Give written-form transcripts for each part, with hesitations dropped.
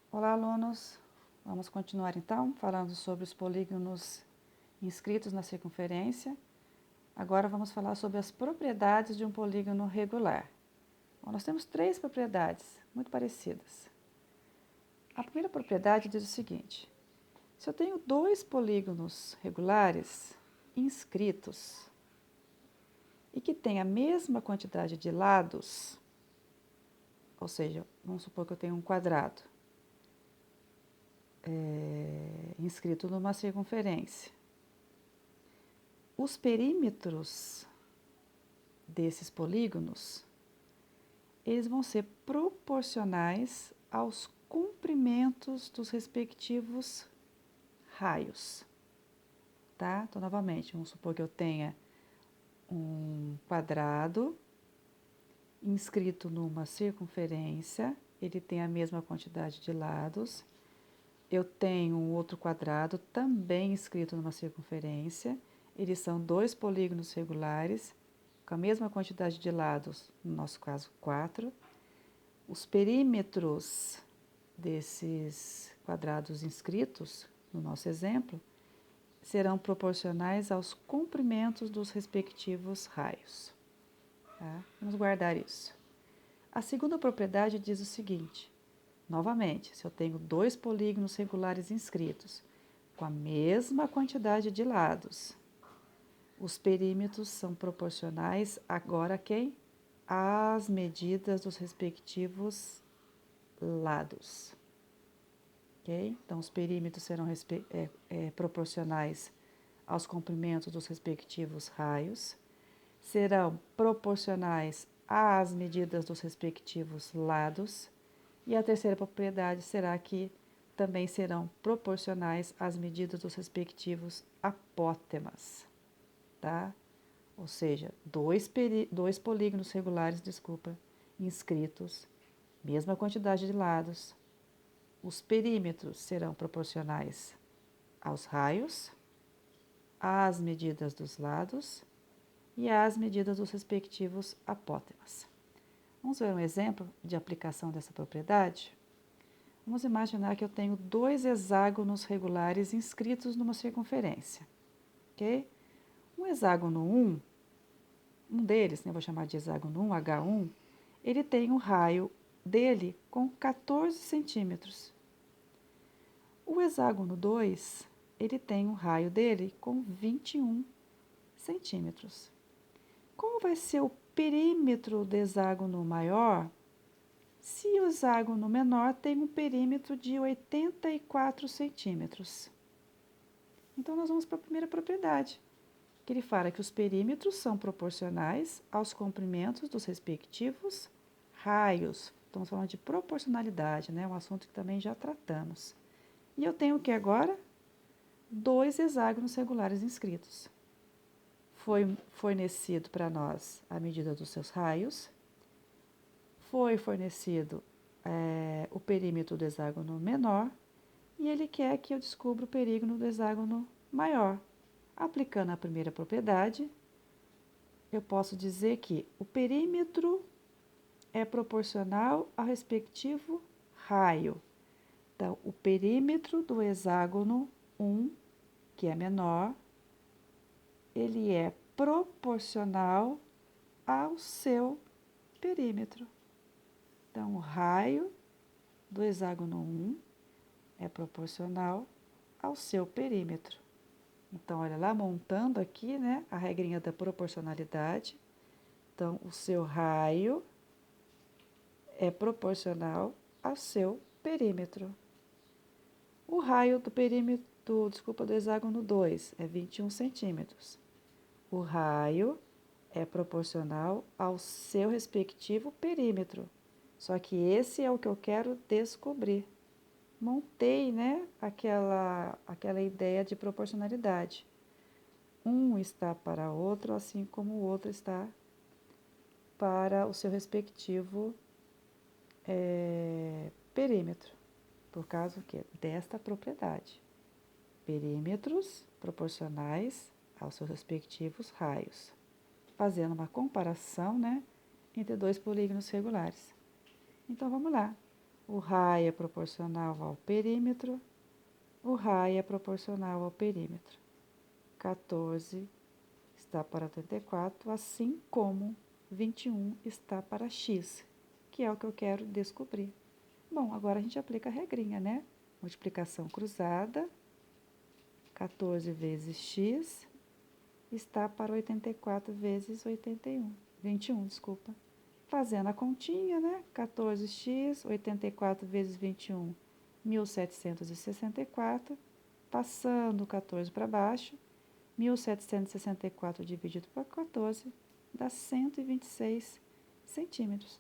Olá, alunos! Vamos continuar então falando sobre os polígonos inscritos na circunferência. Agora vamos falar sobre as propriedades de um polígono regular. Bom, nós temos três propriedades muito parecidas. A primeira propriedade diz o seguinte: se eu tenho dois polígonos regulares inscritos e que têm a mesma quantidade de lados, ou seja, vamos supor que eu tenho um quadrado inscrito numa circunferência. Os perímetros desses polígonos, eles vão ser proporcionais aos comprimentos dos respectivos raios, tá? Então, novamente, vamos supor que eu tenha um quadrado inscrito numa circunferência, ele tem a mesma quantidade de lados. Eu tenho um outro quadrado também inscrito numa circunferência. Eles são dois polígonos regulares, com a mesma quantidade de lados, no nosso caso 4. Os perímetros desses quadrados inscritos, no nosso exemplo, serão proporcionais aos comprimentos dos respectivos raios. Tá? Vamos guardar isso. A segunda propriedade diz o seguinte: novamente, se eu tenho dois polígonos regulares inscritos com a mesma quantidade de lados, os perímetros são proporcionais agora a quem? Às medidas dos respectivos lados. Okay? Então, os perímetros serão proporcionais aos comprimentos dos respectivos raios, serão proporcionais às medidas dos respectivos lados. E a terceira propriedade será que também serão proporcionais às medidas dos respectivos apótemas, tá? Ou seja, dois polígonos regulares, inscritos, mesma quantidade de lados. Os perímetros serão proporcionais aos raios, às medidas dos lados e às medidas dos respectivos apótemas. Vamos ver um exemplo de aplicação dessa propriedade? Vamos imaginar que eu tenho dois hexágonos regulares inscritos numa circunferência, ok? Um hexágono 1, um deles, né, vou chamar de hexágono 1, H1, ele tem um raio dele com 14 centímetros. O hexágono 2, ele tem um raio dele com 21 centímetros. Como vai ser o perímetro do hexágono maior se o hexágono menor tem um perímetro de 84 centímetros? Então, nós vamos para a primeira propriedade, que ele fala que os perímetros são proporcionais aos comprimentos dos respectivos raios. Estamos falando de proporcionalidade, né? Um assunto que também já tratamos. E eu tenho o que agora? Dois hexágonos regulares inscritos. Foi fornecido para nós a medida dos seus raios, foi fornecido o perímetro do hexágono menor e ele quer que eu descubra o perímetro do hexágono maior. Aplicando a primeira propriedade, eu posso dizer que o perímetro é proporcional ao respectivo raio. Então, o perímetro do hexágono 1, que é menor, ele é proporcional ao seu perímetro. Então, o raio do hexágono 1 é proporcional ao seu perímetro. Então, olha lá, montando aqui, né, a regrinha da proporcionalidade. Então, o seu raio é proporcional ao seu perímetro. O raio do perímetro, do hexágono 2 é 21 centímetros. O raio é proporcional ao seu respectivo perímetro. Só que esse é o que eu quero descobrir. Montei, né, aquela ideia de proporcionalidade. Um está para outro, assim como o outro está para o seu respectivo perímetro, por causa desta propriedade. Perímetros proporcionais aos seus respectivos raios, fazendo uma comparação, né, entre dois polígonos regulares. Então, vamos lá. O raio é proporcional ao perímetro. O raio é proporcional ao perímetro. 14 está para 84, assim como 21 está para x, que é o que eu quero descobrir. Bom, agora a gente aplica a regrinha, né? Multiplicação cruzada, 14 vezes x está para 84 vezes 21, desculpa. Fazendo a continha, né? 14x, 84 vezes 21, 1764. Passando o 14 para baixo, 1764 dividido por 14 dá 126 centímetros.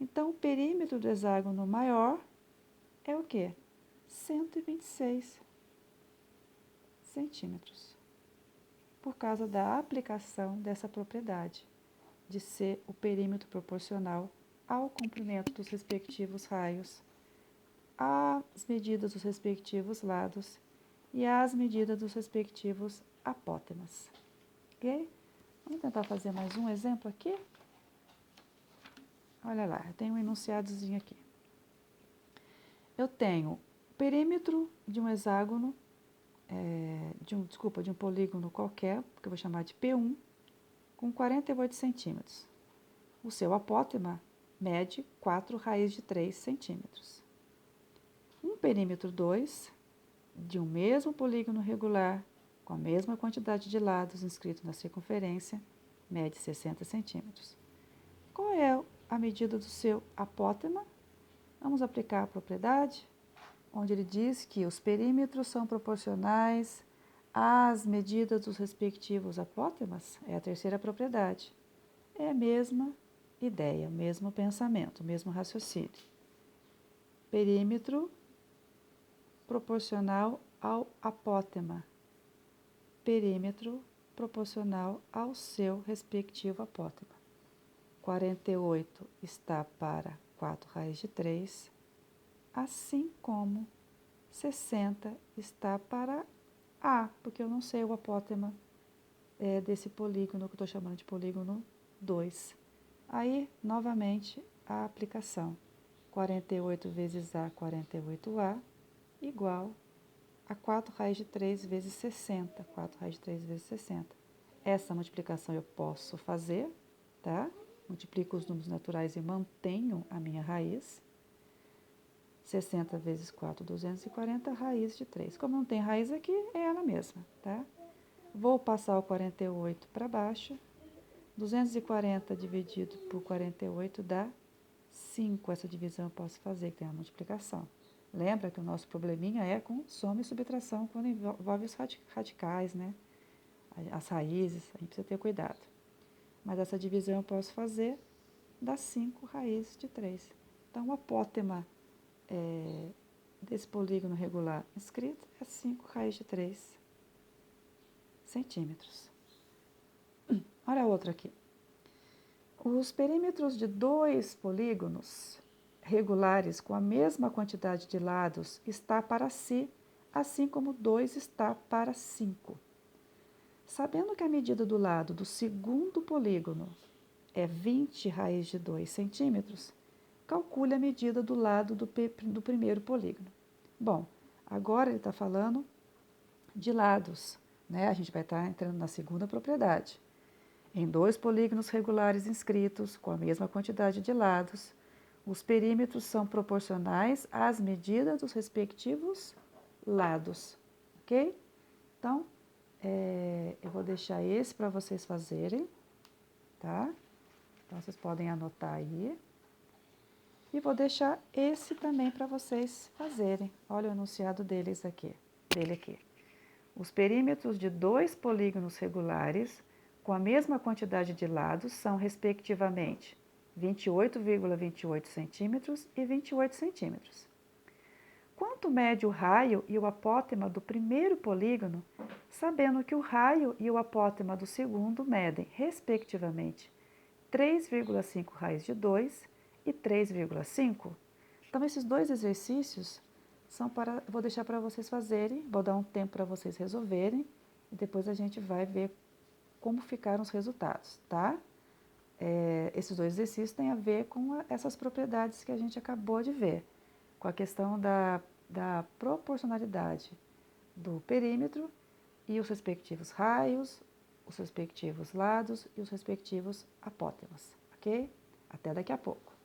Então, o perímetro do hexágono maior é o quê? 126 centímetros. Por causa da aplicação dessa propriedade de ser o perímetro proporcional ao comprimento dos respectivos raios, às medidas dos respectivos lados e às medidas dos respectivos apótemas. Ok? Vamos tentar fazer mais um exemplo aqui? Olha lá, eu tenho um enunciadozinho aqui. Eu tenho o perímetro de um hexágono, de um polígono qualquer, que eu vou chamar de P1, com 48 centímetros. O seu apótema mede 4 raiz de 3 centímetros. Um perímetro 2, de um mesmo polígono regular, com a mesma quantidade de lados inscritos na circunferência, mede 60 centímetros. Qual é a medida do seu apótema? Vamos aplicar a propriedade, onde ele diz que os perímetros são proporcionais às medidas dos respectivos apótemas. É a terceira propriedade. É a mesma ideia, mesmo pensamento, mesmo raciocínio. Perímetro proporcional ao apótema. Perímetro proporcional ao seu respectivo apótema. 48 está para 4 raiz de 3, assim como 60 está para A, porque eu não sei o apótema desse polígono que eu estou chamando de polígono 2. Aí, novamente, a aplicação. 48 vezes A, 48A, igual a 4 raiz de 3 vezes 60. 4 raiz de 3 vezes 60. Essa multiplicação eu posso fazer, tá? Multiplico os números naturais e mantenho a minha raiz. 60 vezes 4, 240, raiz de 3. Como não tem raiz aqui, é ela mesma, tá? Vou passar o 48 para baixo. 240 dividido por 48 dá 5. Essa divisão eu posso fazer, que tem a multiplicação. Lembra que o nosso probleminha é com soma e subtração, quando envolve os radicais, né? As raízes, a gente precisa ter cuidado. Mas essa divisão eu posso fazer, dá 5 raiz de 3. Então, o apótema desse polígono regular inscrito é 5 raiz de 3 centímetros. Olha a outra aqui. Os perímetros de 2 polígonos regulares com a mesma quantidade de lados está para si, assim como 2 está para 5. Sabendo que a medida do lado do segundo polígono é 20 raiz de 2 centímetros, calcule a medida do lado do primeiro polígono. Bom, agora ele está falando de lados, né? A gente vai estar entrando na segunda propriedade. Em 2 polígonos regulares inscritos, com a mesma quantidade de lados, os perímetros são proporcionais às medidas dos respectivos lados, ok? Então, eu vou deixar esse para vocês fazerem, tá? Então, vocês podem anotar aí. E vou deixar esse também para vocês fazerem. Olha o enunciado dele aqui. Os perímetros de 2 polígonos regulares com a mesma quantidade de lados são, respectivamente, 28,28 centímetros e 28 centímetros. Quanto mede o raio e o apótema do primeiro polígono, sabendo que o raio e o apótema do segundo medem, respectivamente, 3,5 raiz de 2 e 3,5? Então, esses 2 exercícios vou deixar para vocês fazerem, vou dar um tempo para vocês resolverem e depois a gente vai ver como ficaram os resultados, tá? Esses 2 exercícios têm a ver com essas propriedades que a gente acabou de ver. com a questão da proporcionalidade do perímetro e os respectivos raios, os respectivos lados e os respectivos apótemas, ok? Até daqui a pouco.